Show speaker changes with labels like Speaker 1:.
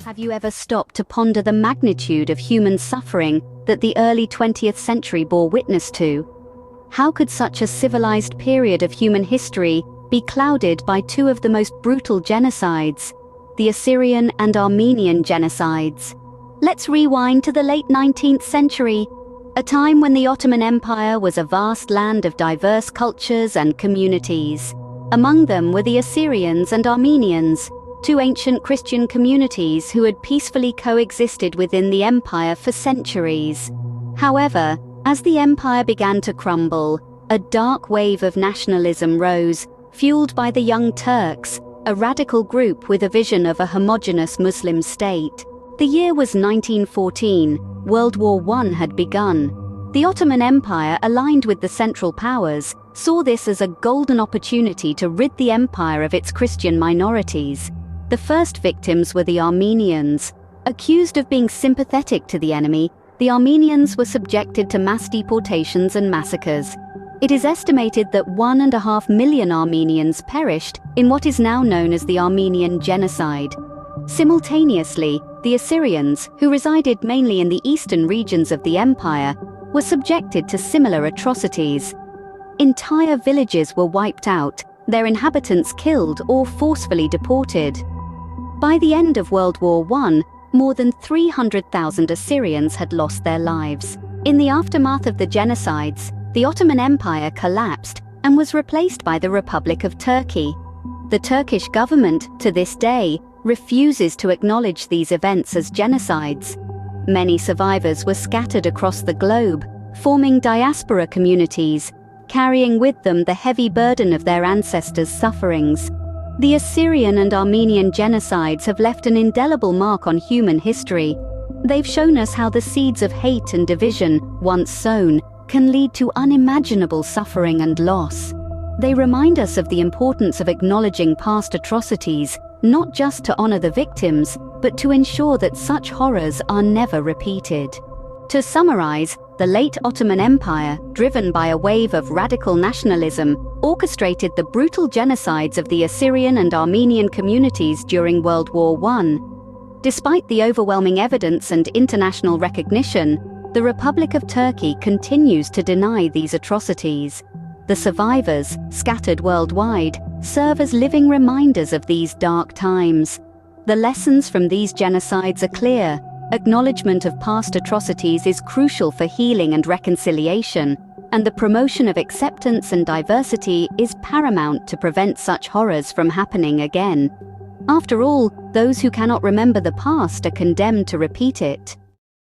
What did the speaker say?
Speaker 1: Have you ever stopped to ponder the magnitude of human suffering that the early 20th century bore witness to? How could such a civilized period of human history be clouded by two of the most brutal genocides, the Assyrian and Armenian genocides? Let's rewind to the late 19th century, a time when the Ottoman Empire was a vast land of diverse cultures and communities. Among them were the Assyrians and Armenians, two ancient Christian communities who had peacefully coexisted within the empire for centuries. However, as the empire began to crumble, a dark wave of nationalism rose, fueled by the Young Turks, a radical group with a vision of a homogeneous Muslim state. The year was 1914. World War I had begun. The Ottoman Empire, aligned with the Central Powers, saw this as a golden opportunity to rid the empire of its Christian minorities. The first victims were the Armenians. Accused of being sympathetic to the enemy, the Armenians were subjected to mass deportations and massacres. It is estimated that 1.5 million Armenians perished in what is now known as the Armenian genocide. Simultaneously, the Assyrians, who resided mainly in the eastern regions of the empire, were subjected to similar atrocities. Entire villages were wiped out, their inhabitants killed or forcefully deported. By the end of World War I, more than 300,000 Assyrians had lost their lives. In the aftermath of the genocides, the Ottoman Empire collapsed and was replaced by the Republic of Turkey. The Turkish government, to this day, refuses to acknowledge these events as genocides. Many survivors were scattered across the globe, forming diaspora communities, carrying with them the heavy burden of their ancestors' sufferings. The Assyrian and Armenian genocides have left an indelible mark on human history. They've shown us how the seeds of hate and division, once sown, can lead to unimaginable suffering and loss. They remind us of the importance of acknowledging past atrocities, not just to honor the victims, but to ensure that such horrors are never repeated. To summarize, the late Ottoman Empire, driven by a wave of radical nationalism, orchestrated the brutal genocides of the Assyrian and Armenian communities during World War I. Despite the overwhelming evidence and international recognition, the Republic of Turkey continues to deny these atrocities. The survivors, scattered worldwide, serve as living reminders of these dark times. The lessons from these genocides are clear. Acknowledgement of past atrocities is crucial for healing and reconciliation, and the promotion of acceptance and diversity is paramount to prevent such horrors from happening again. After all, those who cannot remember the past are condemned to repeat it.